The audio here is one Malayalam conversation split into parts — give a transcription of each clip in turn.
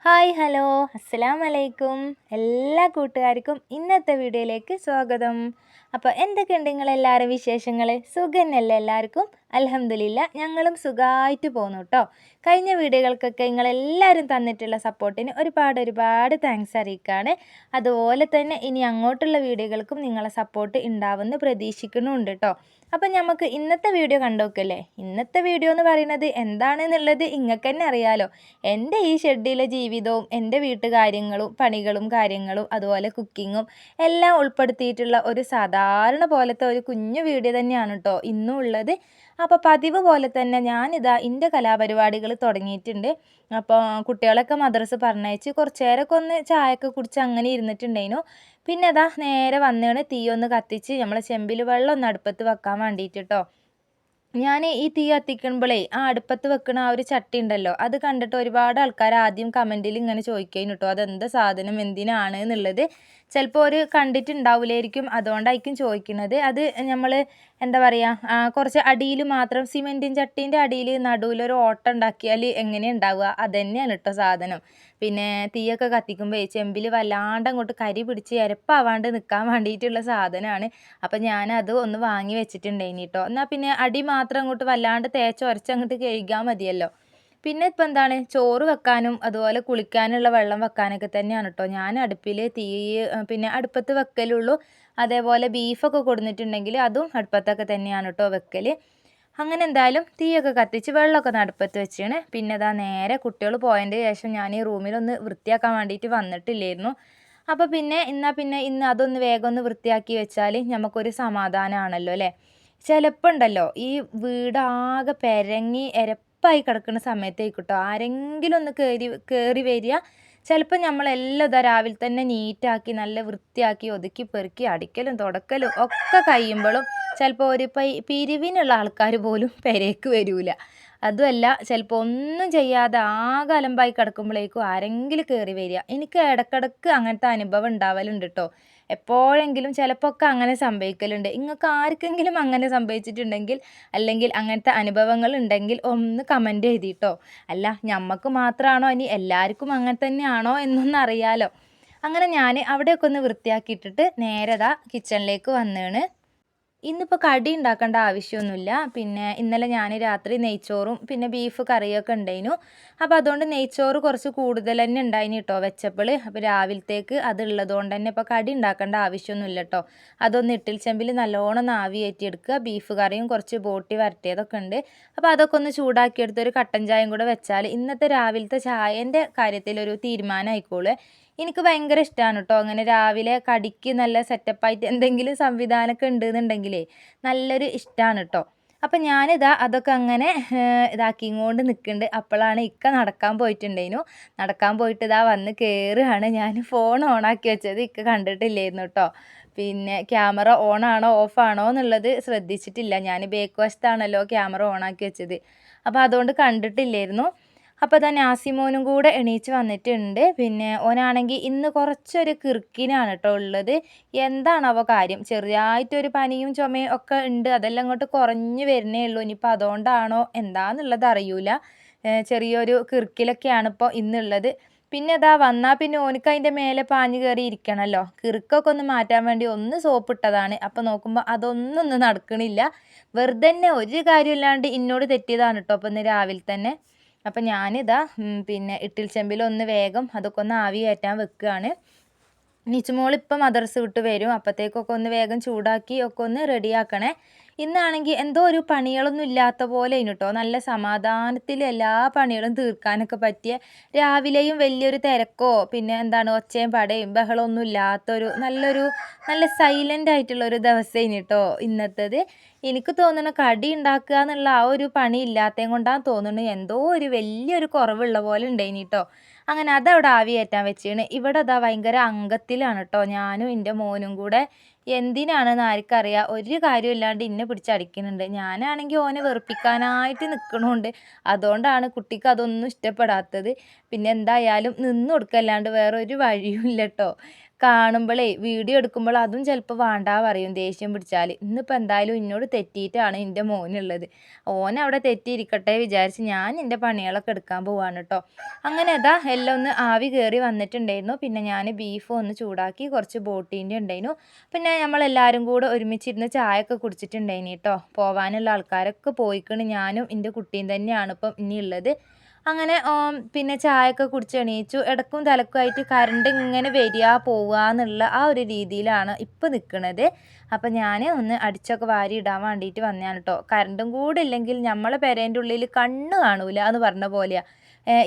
ഹായ് ഹലോ അസ്സലാമലൈക്കും എല്ലാ കൂട്ടുകാർക്കും ഇന്നത്തെ വീഡിയോയിലേക്ക് സ്വാഗതം. അപ്പോൾ എന്തൊക്കെയുണ്ട് നിങ്ങളെല്ലാവരും വിശേഷങ്ങൾ? സുഖന്നല്ലേ എല്ലാവർക്കും? അൽഹംദുലില്ല ഞങ്ങളും സുഖമായിട്ട് പോകുന്നു കേട്ടോ. കഴിഞ്ഞ വീഡിയോകൾക്കൊക്കെ നിങ്ങളെല്ലാവരും തന്നിട്ടുള്ള സപ്പോർട്ടിന് ഒരുപാട് താങ്ക്സ് അറിയിക്കുകയാണ്. അതുപോലെ തന്നെ ഇനി അങ്ങോട്ടുള്ള വീഡിയോകൾക്കും നിങ്ങളെ സപ്പോർട്ട് ഉണ്ടാവുമെന്ന് പ്രതീക്ഷിക്കുന്നുണ്ട് കേട്ടോ. അപ്പം നമുക്ക് ഇന്നത്തെ വീഡിയോ കണ്ടോക്കല്ലേ. ഇന്നത്തെ വീഡിയോ എന്ന് പറയുന്നത് എന്താണെന്നുള്ളത് നിങ്ങൾക്ക് തന്നെ അറിയാലോ. എൻ്റെ ഈ ഷെഡിലെ ജീവിതവും എൻ്റെ വീട്ടുകാര്യങ്ങളും പണികളും കാര്യങ്ങളും അതുപോലെ കുക്കിങ്ങും എല്ലാം ഉൾപ്പെടുത്തിയിട്ടുള്ള ഒരു സാധാരണ പോലത്തെ ഒരു കുഞ്ഞു വീഡിയോ തന്നെയാണ് കേട്ടോ ഇന്നും ഉള്ളത്. അപ്പോൾ പതിവ് പോലെ തന്നെ ഞാനിതാ എൻ്റെ കലാപരിപാടികൾ തുടങ്ങിയിട്ടുണ്ട്. അപ്പോൾ കുട്ടികളൊക്കെ മദ്രസ പറഞ്ഞയച്ച് കുറച്ച് നേരമൊക്കെ ഒന്ന് ചായയൊക്കെ കുടിച്ച് അങ്ങനെ ഇരുന്നിട്ടുണ്ടായിരുന്നു. പിന്നെ അതാ നേരെ വന്നാണ് തീ ഒന്ന് കത്തിച്ച് നമ്മളെ ചെമ്പിൽ വെള്ളം ഒന്ന് അടുപ്പത്ത് വെക്കാൻ വേണ്ടിയിട്ട് കേട്ടോ. ഞാൻ ഈ തീ കത്തിക്കുമ്പോഴേ ആ അടുപ്പത്ത് വെക്കണ ആ ഒരു ചട്ടി ഉണ്ടല്ലോ, അത് കണ്ടിട്ട് ഒരുപാട് ആൾക്കാർ ആദ്യം കമൻറ്റിൽ ഇങ്ങനെ ചോദിക്കുകയും കേട്ടോ അതെന്താ സാധനം എന്തിനാണ് എന്നുള്ളത്. ചിലപ്പോൾ ഒരു കണ്ടിട്ടുണ്ടാവില്ലായിരിക്കും, അതുകൊണ്ടായിരിക്കും ചോദിക്കുന്നത്. അത് നമ്മൾ എന്താ പറയുക, കുറച്ച് അടിയിൽ മാത്രം സിമെൻറ്റിൻ ചട്ടീൻ്റെ അടിയിൽ നടുവിലൊരു ഓട്ട ഉണ്ടാക്കിയാൽ എങ്ങനെ ഉണ്ടാവുക, അത് തന്നെയാണ് കേട്ടോ സാധനം. പിന്നെ തീയൊക്കെ കത്തിക്കുമ്പോൾ ചെമ്പിൽ വല്ലാണ്ട് അങ്ങോട്ട് കരി പിടിച്ച് എരപ്പാവാണ്ട് നിൽക്കാൻ വേണ്ടിയിട്ടുള്ള സാധനമാണ്. അപ്പം ഞാനത് ഒന്ന് വാങ്ങി വെച്ചിട്ടുണ്ടായിനി കേട്ടോ. എന്നാൽ പിന്നെ അടി മാത്രം അങ്ങോട്ട് വല്ലാണ്ട് തേച്ചൊരച്ചങ്ങോട്ട് കഴുകിയാൽ മതിയല്ലോ. പിന്നെ ഇപ്പം എന്താണ്, ചോറ് വെക്കാനും അതുപോലെ കുളിക്കാനുള്ള വെള്ളം വെക്കാനൊക്കെ തന്നെയാണ് കേട്ടോ ഞാൻ അടുപ്പിൽ തീ പിന്നെ അടുപ്പത്ത് വെക്കലുള്ളൂ. അതേപോലെ ബീഫൊക്കെ കൊടുന്നിട്ടുണ്ടെങ്കിൽ അതും അടുപ്പത്തൊക്കെ തന്നെയാണ് കേട്ടോ വെക്കൽ. അങ്ങനെ എന്തായാലും തീയൊക്കെ കത്തിച്ച് വെള്ളമൊക്കെ അടുപ്പത്ത് വെച്ചാണ്. പിന്നെ അതാ നേരെ കുട്ടികൾ പോയതിൻ്റെ ശേഷം ഞാൻ ഈ റൂമിലൊന്ന് വൃത്തിയാക്കാൻ വേണ്ടിയിട്ട് വന്നിട്ടില്ലായിരുന്നു. അപ്പോൾ പിന്നെ ഇന്ന് അതൊന്ന് വേഗം ഒന്ന് വൃത്തിയാക്കി വെച്ചാൽ നമുക്കൊരു സമാധാനമാണല്ലോ അല്ലേ. ചിലപ്പോൾ ഉണ്ടല്ലോ ഈ വീടാകെ പെരങ്ങി എരപ്പായി കിടക്കുന്ന സമയത്തേക്കിട്ടോ ആരെങ്കിലും ഒന്ന് കയറി വരിക. ചിലപ്പോൾ നമ്മളെല്ലാം ഇതാ രാവിലെ തന്നെ നീറ്റാക്കി നല്ല വൃത്തിയാക്കി ഒതുക്കി പെറുക്കി അടിക്കലും തുടക്കലും ഒക്കെ കഴിയുമ്പോഴും ചിലപ്പോൾ ഒരു പിരിവിനുള്ള ആൾക്കാർ പോലും പെരേക്ക് വരൂല. അതുമല്ല ചിലപ്പോൾ ഒന്നും ചെയ്യാതെ ആകെ അലമ്പായി കിടക്കുമ്പോഴേക്കും ആരെങ്കിലും കയറി വരിക. എനിക്ക് ഇടക്കിടക്ക് അങ്ങനത്തെ അനുഭവം ഉണ്ടാവലുണ്ട് കേട്ടോ. എപ്പോഴെങ്കിലും ചിലപ്പോൾ ഒക്കെ അങ്ങനെ സംഭവിക്കലുണ്ട്. നിങ്ങൾക്ക് ആർക്കെങ്കിലും അങ്ങനെ സംഭവിച്ചിട്ടുണ്ടെങ്കിൽ അല്ലെങ്കിൽ അങ്ങനത്തെ അനുഭവങ്ങൾ ഉണ്ടെങ്കിൽ ഒന്ന് കമൻറ്റ് എഴുതിട്ടോ. അല്ല ഞമ്മക്ക് മാത്രമാണോ ഇനി എല്ലാവർക്കും അങ്ങനെ തന്നെയാണോ എന്നൊന്നും അറിയാലോ. അങ്ങനെ ഞാൻ അവിടെയൊക്കെ ഒന്ന് വൃത്തിയാക്കിയിട്ടിട്ട് നേരെ കിച്ചണിലേക്ക് വന്നേണ്. ഇന്നിപ്പോൾ കടി ഉണ്ടാക്കേണ്ട ആവശ്യമൊന്നുമില്ല. പിന്നെ ഇന്നലെ ഞാൻ രാത്രി നെയ്ച്ചോറും പിന്നെ ബീഫ് കറിയൊക്കെ ഉണ്ടായിരുന്നു. അപ്പോൾ അതുകൊണ്ട് നെയ്ച്ചോറ് കുറച്ച് കൂടുതൽ തന്നെ ഉണ്ടായിന് കേട്ടോ വെച്ചപ്പോൾ. അപ്പോൾ രാവിലത്തേക്ക് അതുള്ളത് കൊണ്ട് തന്നെ ഇപ്പോൾ കടി ഉണ്ടാക്കേണ്ട ആവശ്യമൊന്നുമില്ല കേട്ടോ. അതൊന്ന് ഇട്ടിൽ ചെമ്പിൽ നല്ലോണം ഒന്ന് ആവി കയറ്റിയെടുക്കുക. ബീഫ് കറിയും കുറച്ച് ബോട്ടി വരട്ടിയതൊക്കെ ഉണ്ട്. അപ്പോൾ അതൊക്കെ ഒന്ന് ചൂടാക്കിയെടുത്ത് ഒരു കട്ടൻ ചായയും കൂടെ വെച്ചാൽ ഇന്നത്തെ രാവിലത്തെ ചായൻ്റെ കാര്യത്തിൽ ഒരു തീരുമാനം ആയിക്കോളൂ. എനിക്ക് ഭയങ്കര ഇഷ്ടമാണ് കേട്ടോ അങ്ങനെ രാവിലെ കടിക്ക് നല്ല സെറ്റപ്പായിട്ട് എന്തെങ്കിലും സംവിധാനമൊക്കെ ഉണ്ടെന്നുണ്ടെങ്കിലേ നല്ലൊരു ഇഷ്ടമാണ് കേട്ടോ. അപ്പം ഞാനിതാ അതൊക്കെ അങ്ങനെ ഇതാക്കിയും നിൽക്കുന്നുണ്ട്. അപ്പോഴാണ് ഇക്ക നടക്കാൻ പോയിട്ടുണ്ടായിരുന്നു. നടക്കാൻ പോയിട്ട് ഇതാ വന്ന് കയറുകയാണ്. ഞാൻ ഫോൺ ഓണാക്കി വെച്ചത് ഇക്ക കണ്ടിട്ടില്ലായിരുന്നു കേട്ടോ. പിന്നെ ക്യാമറ ഓണാണോ ഓഫാണോ എന്നുള്ളത് ശ്രദ്ധിച്ചിട്ടില്ല. ഞാൻ ബേക്ക് വശത്താണല്ലോ ക്യാമറ ഓണാക്കി വെച്ചത്. അപ്പോൾ അതുകൊണ്ട് കണ്ടിട്ടില്ലായിരുന്നു. അപ്പോൾ തന്നെ നാസിമോനും കൂടെ എണീച്ച് വന്നിട്ടുണ്ട്. പിന്നെ ഓനാണെങ്കിൽ ഇന്ന് കുറച്ചൊരു കിറുക്കിനാണ് കേട്ടോ ഉള്ളത്. എന്താണാവോ കാര്യം, ചെറിയായിട്ടൊരു പനിയും ചുമയും ഒക്കെ ഉണ്ട്. അതെല്ലാം അങ്ങോട്ട് കുറഞ്ഞ് വരുന്നേ ഉള്ളൂ. ഇനിയിപ്പോൾ അതുകൊണ്ടാണോ എന്താണെന്നുള്ളത് അറിയൂല. ചെറിയൊരു കിറുക്കിലൊക്കെയാണ് ഇപ്പോൾ ഇന്നുള്ളത്. പിന്നെ ഇതാ വന്നാൽ പിന്നെ ഓനിക്ക് അതിൻ്റെ മേലെ പാഞ്ഞ് കയറി ഇരിക്കണമല്ലോ. കിറുക്കൊക്കെ ഒന്ന് മാറ്റാൻ വേണ്ടി ഒന്ന് സോപ്പ് ഇട്ടതാണ്. അപ്പോൾ നോക്കുമ്പോൾ അതൊന്നും നടക്കണില്ല. വെറുതെ തന്നെ ഒരു കാര്യമില്ലാണ്ട് എന്നോട് തെറ്റിയതാണ് കേട്ടോ അപ്പോൾ ഇന്ന് രാവിലെ തന്നെ. അപ്പം ഞാനിതാ പിന്നെ ഇട്ടിൽ ചെമ്പിലൊന്ന് വേഗം അതൊക്കെ ഒന്ന് ആവി കയറ്റാൻ വെക്കുകയാണ്. നിച്ചുമോൾ ഇപ്പം മദ്രസ വിട്ട് വരും. അപ്പോഴത്തേക്കൊക്കെ ഒന്ന് വേഗം ചൂടാക്കി ഒക്കെ ഒന്ന് റെഡിയാക്കണേ. ഇന്നാണെങ്കിൽ എന്തോ ഒരു പണികളൊന്നും ഇല്ലാത്ത പോലെ കേട്ടോ. നല്ല സമാധാനത്തിൽ എല്ലാ പണികളും തീർക്കാനൊക്കെ പറ്റിയ, രാവിലെയും വലിയൊരു തിരക്കോ പിന്നെ എന്താണ് ഒച്ചയും പടയും ബഹളമൊന്നും ഇല്ലാത്തൊരു നല്ല സൈലൻ്റ് ആയിട്ടുള്ളൊരു ദിവസമാണ് കേട്ടോ ഇന്നത്തേത്. എനിക്ക് തോന്നുന്നു കടി ഉണ്ടാക്കുക എന്നുള്ള ആ ഒരു പണി ഇല്ലാത്തതും കൊണ്ടാണ് തോന്നുന്നു എന്തോ ഒരു വലിയൊരു കുറവുള്ള പോലെ ഉണ്ടായിന് കേട്ടോ. അങ്ങനെ അതവിടെ ആവി കയറ്റാൻ വെച്ചാണ്. ഇവിടെ അതാ ഭയങ്കര അംഗത്തിലാണ് കേട്ടോ ഞാനും എൻ്റെ മോനും കൂടെ. എന്തിനാണെന്ന് ആർക്കറിയാം, ഒരു കാര്യമില്ലാണ്ട് ഇന്നെ പിടിച്ചടിക്കുന്നുണ്ട്. ഞാനാണെങ്കിൽ ഓനെ വെറുപ്പിക്കാനായിട്ട് നിൽക്കണുണ്ട്. അതുകൊണ്ടാണ് കുട്ടിക്ക് അതൊന്നും ഇഷ്ടപ്പെടാത്തത്. പിന്നെ എന്തായാലും നിന്ന് കൊടുക്കല്ലാണ്ട് വേറെ ഒരു വഴിയും ഇല്ല കേട്ടോ. കാണുമ്പോഴേ വീഡിയോ എടുക്കുമ്പോൾ അതും ചിലപ്പോൾ വേണ്ടാ പറയും ദേഷ്യം പിടിച്ചാൽ. ഇന്നിപ്പോൾ എന്തായാലും എന്നോട് തെറ്റിയിട്ടാണ് എൻ്റെ മോനുള്ളത്. ഓനവിടെ തെറ്റിയിരിക്കട്ടെ വിചാരിച്ച് ഞാൻ എൻ്റെ പണികളൊക്കെ എടുക്കാൻ പോവാണ് കേട്ടോ. അങ്ങനെ അതാ എല്ലാം ഒന്ന് ആവി കയറി വന്നിട്ടുണ്ടായിരുന്നു. പിന്നെ ഞാൻ ബീഫ് ഒന്ന് ചൂടാക്കി കുറച്ച് ബോട്ടീൻ്റെ ഉണ്ടായിരുന്നു. പിന്നെ നമ്മളെല്ലാവരും കൂടെ ഒരുമിച്ചിരുന്ന് ചായയൊക്കെ കുടിച്ചിട്ടുണ്ടായിന് കേട്ടോ. പോവാനുള്ള ആൾക്കാരൊക്കെ പോയിക്കണ്. ഞാനും എൻ്റെ കുട്ടിയും തന്നെയാണ് ഇപ്പം ഇനി ഉള്ളത്. അങ്ങനെ പിന്നെ ചായയൊക്കെ കുടിച്ച് എണീച്ചു. ഇടക്കും തലക്കുമായിട്ട് കറണ്ട് ഇങ്ങനെ വരിക പോവുക എന്നുള്ള ആ ഒരു രീതിയിലാണ് ഇപ്പം നിൽക്കുന്നത്. അപ്പം ഞാൻ ഒന്ന് അടിച്ചൊക്കെ വാരി ഇടാൻ വേണ്ടിയിട്ട് വന്നതാണ് കേട്ടോ. കറണ്ടും കൂടെ ഇല്ലെങ്കിൽ നമ്മളെ പെരേൻ്റെ ഉള്ളിൽ കണ്ണ് കാണൂല എന്ന് പറഞ്ഞ പോലെയാണ്.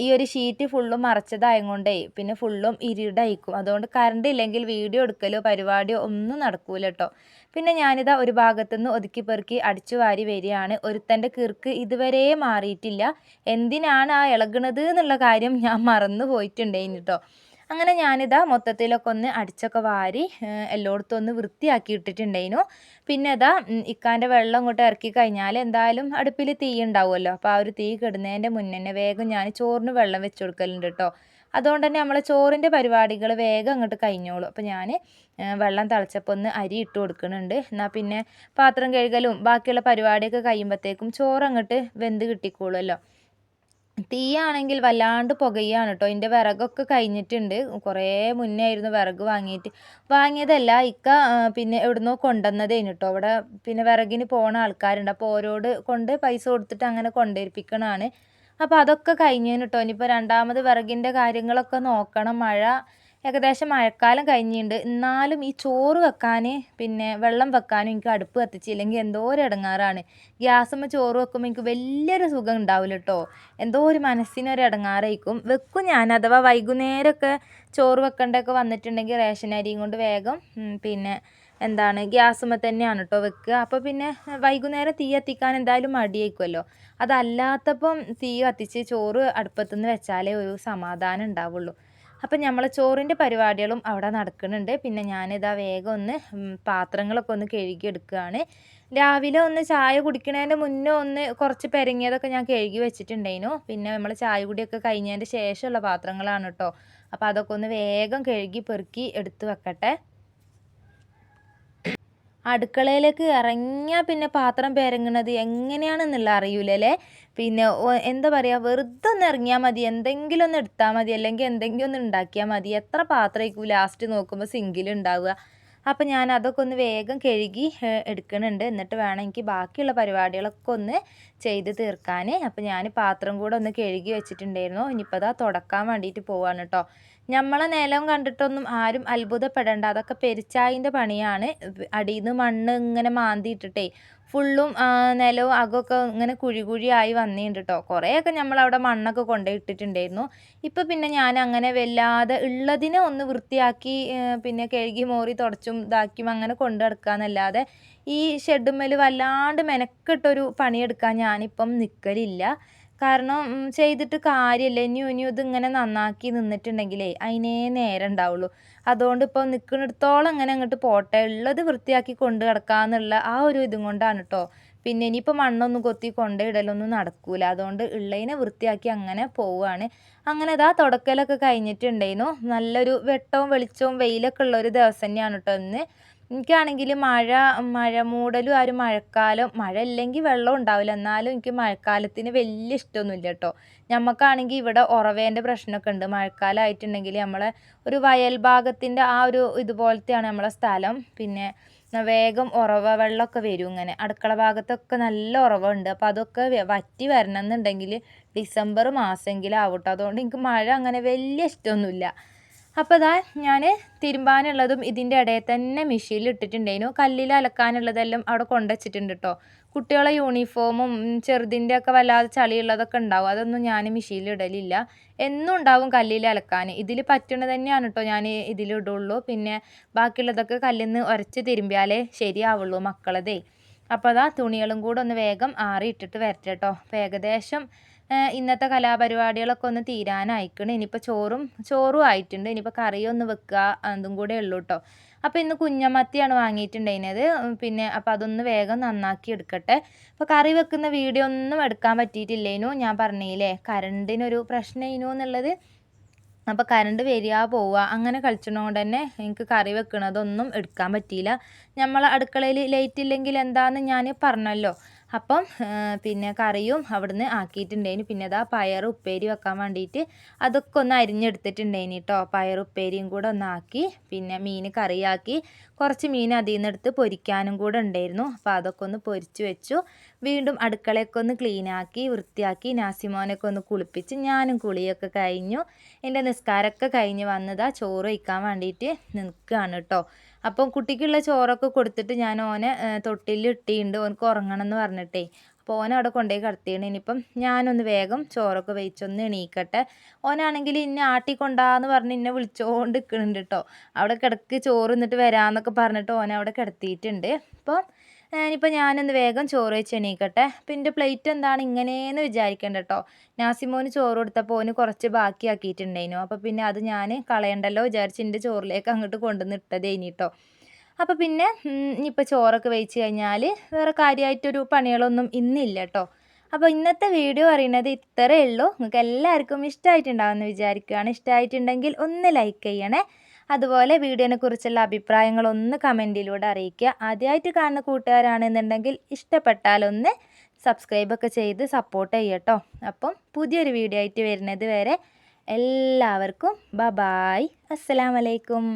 ഈ ഒരു ഷീറ്റ് ഫുള്ളും മറച്ചതായതുകൊണ്ടേ പിന്നെ ഫുള്ളും ഇരുടായിരിക്കും. അതുകൊണ്ട് കറണ്ട് ഇല്ലെങ്കിൽ വീഡിയോ എടുക്കലോ പരിപാടിയോ ഒന്നും നടക്കൂല കേട്ടോ. പിന്നെ ഞാനിതാ ഒരു ഭാഗത്തുനിന്ന് ഒതുക്കി പെറുക്കി അടിച്ചു വാരി വരികയാണ്. ഒരുത്തൻ്റെ കിറുക്ക് ഇതുവരെ മാറിയിട്ടില്ല. എന്തിനാണ് ആ ഇളകണത് എന്നുള്ള കാര്യം ഞാൻ മറന്നു പോയിട്ടുണ്ടായിന് കേട്ടോ. അങ്ങനെ ഞാനിതാ മൊത്തത്തിലൊക്കെ ഒന്ന് അടിച്ചൊക്കെ വാരി എല്ലായിടത്തും ഒന്ന് വൃത്തിയാക്കി ഇട്ടിട്ടുണ്ടായിരുന്നു. പിന്നെ ഇതാ ഇക്കാൻ്റെ വെള്ളം ഇങ്ങോട്ട് ഇറക്കി കഴിഞ്ഞാൽ എന്തായാലും അടുപ്പിൽ തീ ഉണ്ടാവുമല്ലോ. അപ്പോൾ ആ ഒരു തീ കിടുന്നതിൻ്റെ മുന്നേ തന്നെ വേഗം ഞാൻ ചോറിന് വെള്ളം വെച്ച് കൊടുക്കലുണ്ട് കേട്ടോ. അതുകൊണ്ട് തന്നെ നമ്മളെ ചോറിൻ്റെ പരിപാടികൾ വേഗം അങ്ങോട്ട് കഴിഞ്ഞോളൂ. അപ്പോൾ ഞാൻ വെള്ളം തിളച്ചപ്പോൾ ഒന്ന് അരി ഇട്ട് കൊടുക്കുന്നുണ്ട്. എന്നാൽ പിന്നെ പാത്രം കഴുകലും ബാക്കിയുള്ള പരിപാടിയൊക്കെ കഴിയുമ്പോഴത്തേക്കും ചോറ് അങ്ങോട്ട് വെന്ത് കിട്ടിക്കോളുമല്ലോ. തീയാണെങ്കിൽ വല്ലാണ്ട് പുകയാണ് കേട്ടോ. ഇതിൻ്റെ വിറകൊക്കെ കഴിഞ്ഞിട്ടുണ്ട്. കുറേ മുന്നേ ആയിരുന്നു വിറക് വാങ്ങിയതല്ല ഇക്ക പിന്നെ എവിടുന്നോ കൊണ്ടുവന്നതേനു കേട്ടോ. അവിടെ പിന്നെ വിറകിന് പോണ ആൾക്കാരുണ്ട്. അപ്പോൾ ഓരോട് കൊണ്ട് പൈസ കൊടുത്തിട്ട് അങ്ങനെ കൊണ്ടുവരിപ്പിക്കണതാണ്. അപ്പോൾ അതൊക്കെ കഴിഞ്ഞതിന് കേട്ടോ. ഇനിയിപ്പോൾ രണ്ടാമത് വിറകിൻ്റെ കാര്യങ്ങളൊക്കെ നോക്കണം. ഏകദേശം മഴക്കാലം കഴിഞ്ഞിട്ടുണ്ട്. എന്നാലും ഈ ചോറ് വെക്കാൻ പിന്നെ വെള്ളം വെക്കാനും എനിക്ക് അടുപ്പ് കത്തിച്ചില്ലെങ്കിൽ എന്തോ ഒരു ഇടങ്ങാറാണ്. ഗ്യാസുമ്മ ചോറ് വെക്കുമ്പോൾ എനിക്ക് വലിയൊരു സുഖം ഉണ്ടാവില്ല കേട്ടോ. എന്തോ ഒരു മനസ്സിനൊരു ഇടങ്ങാറായിരിക്കും. വെക്കും ഞാൻ. അഥവാ വൈകുന്നേരമൊക്കെ ചോറ് വെക്കേണ്ടതൊക്കെ വന്നിട്ടുണ്ടെങ്കിൽ റേഷൻ അരിയും കൊണ്ട് വേഗം പിന്നെ എന്താണ് ഗ്യാസുമ്മ തന്നെയാണ് കേട്ടോ വെക്കുക. അപ്പോൾ പിന്നെ വൈകുന്നേരം തീ കത്തിക്കാൻ എന്തായാലും മടിയായിരിക്കുമല്ലോ. അതല്ലാത്തപ്പം തീ കത്തിച്ച് ചോറ് അടുപ്പത്തുനിന്ന് വെച്ചാലേ ഒരു സമാധാനം ഉണ്ടാവുള്ളൂ. അപ്പം നമ്മളെ ചോറിൻ്റെ പരിപാടികളും അവിടെ നടക്കുന്നുണ്ട്. പിന്നെ ഞാനിതാ വേഗം ഒന്ന് പാത്രങ്ങളൊക്കെ ഒന്ന് കഴുകിയെടുക്കുകയാണ്. രാവിലെ ഒന്ന് ചായ കുടിക്കുന്നതിൻ്റെ മുന്നേ ഒന്ന് കുറച്ച് പെരങ്ങിയതൊക്കെ ഞാൻ കഴുകി വെച്ചിട്ടുണ്ടായിരുന്നു. പിന്നെ നമ്മൾ ചായ കുടിയൊക്കെ കഴിഞ്ഞതിൻ്റെ ശേഷമുള്ള പാത്രങ്ങളാണ് കേട്ടോ. അപ്പോൾ അതൊക്കെ ഒന്ന് വേഗം കഴുകി പെറുക്കി എടുത്ത് വെക്കട്ടെ. അടുക്കളയിലേക്ക് ഇറങ്ങിയാൽ പിന്നെ പാത്രം പെരങ്ങണത് എങ്ങനെയാണെന്നുള്ള അറിയൂലല്ലേ. പിന്നെ എന്താ പറയുക, വെറുതെ ഒന്ന് ഇറങ്ങിയാൽ മതി, എന്തെങ്കിലും ഒന്ന് എടുത്താൽ മതി, അല്ലെങ്കിൽ എന്തെങ്കിലും ഒന്ന് ഉണ്ടാക്കിയാൽ മതി. എത്ര പാത്രമായിരിക്കും ലാസ്റ്റ് നോക്കുമ്പോൾ സിങ്കിലുണ്ടാവുക. അപ്പം ഞാൻ അതൊക്കെ ഒന്ന് വേഗം കഴുകി എടുക്കുന്നുണ്ട്. എന്നിട്ട് വേണം എനിക്ക് ബാക്കിയുള്ള പരിപാടികളൊക്കെ ഒന്ന് ചെയ്ത് തീർക്കാൻ. അപ്പം ഞാൻ പാത്രം കൂടെ ഒന്ന് കഴുകി വെച്ചിട്ടുണ്ടായിരുന്നു. ഇനിയിപ്പോൾ അതാ തുടക്കാൻ വേണ്ടിയിട്ട് പോവാണ് കേട്ടോ. നമ്മളെ നിലം കണ്ടിട്ടൊന്നും ആരും അത്ഭുതപ്പെടേണ്ട. അതൊക്കെ പെരിച്ചായിൻ്റെ പണിയാണ്. അടിയിൽ നിന്ന് മണ്ണ് ഇങ്ങനെ മാന്തി ഇട്ടിട്ടേ ഫുള്ളും നിലവും അകമൊക്കെ ഇങ്ങനെ കുഴി വന്നിട്ടുണ്ട് കേട്ടോ. കുറേയൊക്കെ നമ്മളവിടെ മണ്ണൊക്കെ കൊണ്ടുപോയി ഇട്ടിട്ടുണ്ടായിരുന്നു. ഇപ്പം പിന്നെ ഞാൻ അങ്ങനെ വല്ലാതെ ഉള്ളതിനെ ഒന്ന് വൃത്തിയാക്കി പിന്നെ കഴുകി മോറി തുടച്ചും ഇതാക്കിയും അങ്ങനെ കൊണ്ടു നടക്കാന്നല്ലാതെ ഈ ഷെഡുമ്മൽ വല്ലാണ്ട് മെനക്കെട്ടൊരു പണിയെടുക്കാൻ ഞാനിപ്പം നിൽക്കലില്ല. കാരണം ചെയ്തിട്ട് കാര്യമില്ല. ഇനിയും ഇതിങ്ങനെ നന്നാക്കി നിന്നിട്ടുണ്ടെങ്കിലേ അതിനേ നേരം ഉണ്ടാവുള്ളൂ. അതുകൊണ്ട് ഇപ്പോൾ നിൽക്കുന്നിടത്തോളം അങ്ങനെ അങ്ങോട്ട് പോട്ടെ, ഉള്ളത് വൃത്തിയാക്കി കൊണ്ട് കിടക്കാന്നുള്ള ആ ഒരു ഇതും കൊണ്ടാണ് കേട്ടോ. പിന്നെ ഇനിയിപ്പോൾ മണ്ണൊന്നും കൊത്തി കൊണ്ടിടലൊന്നും നടക്കൂല. അതുകൊണ്ട് ഉള്ളതിനെ വൃത്തിയാക്കി അങ്ങനെ പോവുകയാണ്. അങ്ങനെ ഇതാ തുടക്കലൊക്കെ കഴിഞ്ഞിട്ടുണ്ടായിരുന്നു. നല്ലൊരു വെട്ടവും വെളിച്ചവും വെയിലൊക്കെ ഉള്ള ഒരു ദിവസം തന്നെയാണ് കേട്ടോ ഇന്ന്. എനിക്കാണെങ്കിൽ മഴ മൂടലും ആ ഒരു മഴക്കാലം, മഴ ഇല്ലെങ്കിൽ വെള്ളം ഉണ്ടാവില്ല. എന്നാലും എനിക്ക് മഴക്കാലത്തിന് വലിയ ഇഷ്ടമൊന്നുമില്ല കേട്ടോ. നമുക്കാണെങ്കിൽ ഇവിടെ ഉറവേൻ്റെ പ്രശ്നമൊക്കെ ഉണ്ട്. മഴക്കാലം ആയിട്ടുണ്ടെങ്കിൽ നമ്മളെ ഒരു വയൽ ഭാഗത്തിൻ്റെ ആ ഒരു ഇതുപോലത്തെയാണ് നമ്മളെ സ്ഥലം. പിന്നെ വേഗം വെള്ളമൊക്കെ വരും. ഇങ്ങനെ അടുക്കള ഭാഗത്തൊക്കെ നല്ല ഉറവുണ്ട്. അപ്പോൾ അതൊക്കെ വറ്റി വരണം എന്നുണ്ടെങ്കിൽ ഡിസംബർ മാസമെങ്കിലും ആവട്ടെ. അതുകൊണ്ട് എനിക്ക് മഴ അങ്ങനെ വലിയ ഇഷ്ടമൊന്നുമില്ല. അപ്പോൾ ഇതാ ഞാൻ തിരുമ്പാനുള്ളതും ഇതിൻ്റെ ഇടയിൽ തന്നെ മെഷീനിൽ ഇട്ടിട്ടുണ്ടായിരുന്നു. കല്ലിൽ അലക്കാനുള്ളതെല്ലാം അവിടെ കൊണ്ടുവച്ചിട്ടുണ്ട് കേട്ടോ. കുട്ടികളെ യൂണിഫോമും ചെറുതിൻ്റെ ഒക്കെ വല്ലാതെ ചളിയുള്ളതൊക്കെ ഉണ്ടാവും. അതൊന്നും ഞാൻ മെഷീനിൽ ഇടലില്ല. എന്നും ഉണ്ടാവും കല്ലിൽ അലക്കാൻ. ഇതിൽ പറ്റണത് തന്നെയാണ് കേട്ടോ ഞാൻ ഇതിലിടുള്ളൂ. പിന്നെ ബാക്കിയുള്ളതൊക്കെ കല്ലിൽ നിന്ന് ഉരച്ച് തിരുമ്പിയാലേ ശരിയാവുള്ളൂ മക്കളതേ. അപ്പോൾ അതാ തുണികളും കൂടെ ഒന്ന് വേഗം ആറി ഇട്ടിട്ട് വരട്ടെ കേട്ടോ. അപ്പോൾ ഏകദേശം ഇന്നത്തെ കലാപരിപാടികളൊക്കെ ഒന്ന് തീരാനായിക്കണ്. ഇനിയിപ്പോൾ ചോറും ആയിട്ടുണ്ട്. ഇനിയിപ്പോൾ കറിയൊന്ന് വെക്കുക, അതും കൂടെ ഉള്ളൂ കേട്ടോ. അപ്പോൾ ഇന്ന് കുഞ്ഞമത്തിയാണ് വാങ്ങിയിട്ടുണ്ടായിരുന്നത്. പിന്നെ അപ്പോൾ അതൊന്ന് വേഗം നന്നാക്കി എടുക്കട്ടെ. അപ്പോൾ കറി വെക്കുന്ന വീഡിയോ ഒന്നും എടുക്കാൻ പറ്റിയിട്ടില്ലേനു. ഞാൻ പറഞ്ഞില്ലേ കറണ്ടിനൊരു പ്രശ്നമായിരുന്നു എന്നുള്ളത്. അപ്പോൾ കറണ്ട് വരിക പോവുക അങ്ങനെ കളിച്ചതുകൊണ്ട് തന്നെ എനിക്ക് കറി വെക്കണതൊന്നും എടുക്കാൻ പറ്റിയില്ല. നമ്മൾ അടുക്കളയിൽ ലൈറ്റ് ഇല്ലെങ്കിൽ എന്താണെന്ന് ഞാൻ പറഞ്ഞല്ലോ. അപ്പം പിന്നെ കറിയും അവിടുന്ന് ആക്കിയിട്ടുണ്ടായിന്. പിന്നെ അതാ പയർ ഉപ്പേരി വെക്കാൻ വേണ്ടിയിട്ട് അതൊക്കെ ഒന്ന് അരിഞ്ഞെടുത്തിട്ടുണ്ടായിന് കേട്ടോ. പയർ ഉപ്പേരിയും കൂടെ ഒന്നാക്കി, പിന്നെ മീൻ കറിയാക്കി, കുറച്ച് മീൻ അതിൽ നിന്ന് എടുത്ത് പൊരിക്കാനും കൂടെ ഉണ്ടായിരുന്നു. അപ്പോൾ അതൊക്കെ ഒന്ന് പൊരിച്ച് വെച്ചു. വീണ്ടും അടുക്കളയൊക്കെ ഒന്ന് ക്ലീനാക്കി വൃത്തിയാക്കി നാസിമോനൊക്കെ ഒന്ന് കുളിപ്പിച്ച് ഞാനും കുളിയൊക്കെ കഴിഞ്ഞു. എൻ്റെ നിസ്കാരമൊക്കെ കഴിഞ്ഞ് വന്നതാ ചോറ് വയ്ക്കാൻ വേണ്ടിയിട്ട് നിൽക്കുകയാണ് കേട്ടോ. അപ്പം കുട്ടിക്കുള്ള ചോറൊക്കെ കൊടുത്തിട്ട് ഞാൻ ഓനെ തൊട്ടിലിൽ ഇട്ടിട്ടുണ്ട്, ഓനക്ക് ഉറങ്ങണം എന്ന് പറഞ്ഞിട്ടേ. അപ്പോൾ ഓനെ അവിടെ കൊണ്ടുപോയി കിടത്തിയാണ്. ഇനിയിപ്പം ഞാനൊന്ന് വേഗം ചോറൊക്കെ വെച്ചൊന്ന് എണീക്കട്ടെ. ഓനാണെങ്കിൽ ഇന്നെ ആട്ടിക്കൊണ്ടാന്ന് പറഞ്ഞ് ഇന്നെ വിളിച്ചുകൊണ്ട് നിൽക്കുന്നുണ്ട് കേട്ടോ. അവിടെ കിടക്ക് ചോറ് എന്നിട്ട് വരാമെന്നൊക്കെ പറഞ്ഞിട്ട് ഓനെ അവിടെ കിടത്തിയിട്ടുണ്ട്. അപ്പോൾ ഇനിയിപ്പോൾ ഞാനൊന്ന് വേഗം ചോറ് വെച്ച് എണീക്കട്ടെ. അപ്പം എൻ്റെ പ്ലേറ്റ് എന്താണ് ഇങ്ങനെയെന്ന് വിചാരിക്കേണ്ട കേട്ടോ. നാസിമോന് ചോറ് കൊടുത്തപ്പോൾ ഓന് കുറച്ച് ബാക്കിയാക്കിയിട്ടുണ്ടായിരുന്നു. അപ്പോൾ പിന്നെ അത് ഞാൻ കളയണ്ടല്ലോ വിചാരിച്ച് എൻ്റെ ചോറിലേക്ക് അങ്ങോട്ട് കൊണ്ടുവന്ന് ഇട്ടതേനി കേട്ടോ. അപ്പോൾ പിന്നെ ഇനിയിപ്പോൾ ചോറൊക്കെ വെച്ച് കഴിഞ്ഞാൽ വേറെ കാര്യമായിട്ടൊരു പണികളൊന്നും ഇന്നില്ല കേട്ടോ. അപ്പോൾ ഇന്നത്തെ വീഡിയോ പറയുന്നത് ഇത്രയേ ഉള്ളൂ. നിങ്ങൾക്ക് എല്ലാവർക്കും ഇഷ്ടമായിട്ടുണ്ടാവുമെന്ന് വിചാരിക്കുകയാണ്. ഇഷ്ടമായിട്ടുണ്ടെങ്കിൽ ഒന്ന് ലൈക്ക് ചെയ്യണേ. അതുപോലെ വീഡിയോനെക്കുറിച്ചുള്ള അഭിപ്രായങ്ങളൊന്ന് കമൻറ്റിലൂടെ അറിയിക്കുക. ആദ്യമായിട്ട് കാണുന്ന കൂട്ടുകാരാണെന്നുണ്ടെങ്കിൽ ഇഷ്ടപ്പെട്ടാലൊന്ന് സബ്സ്ക്രൈബൊക്കെ ചെയ്ത് സപ്പോർട്ട് ചെയ്യട്ടോ. അപ്പം പുതിയൊരു വീഡിയോ ആയിട്ട് വരുന്നത് വരെ എല്ലാവർക്കും ബൈ. അസ്സലാമലൈക്കും.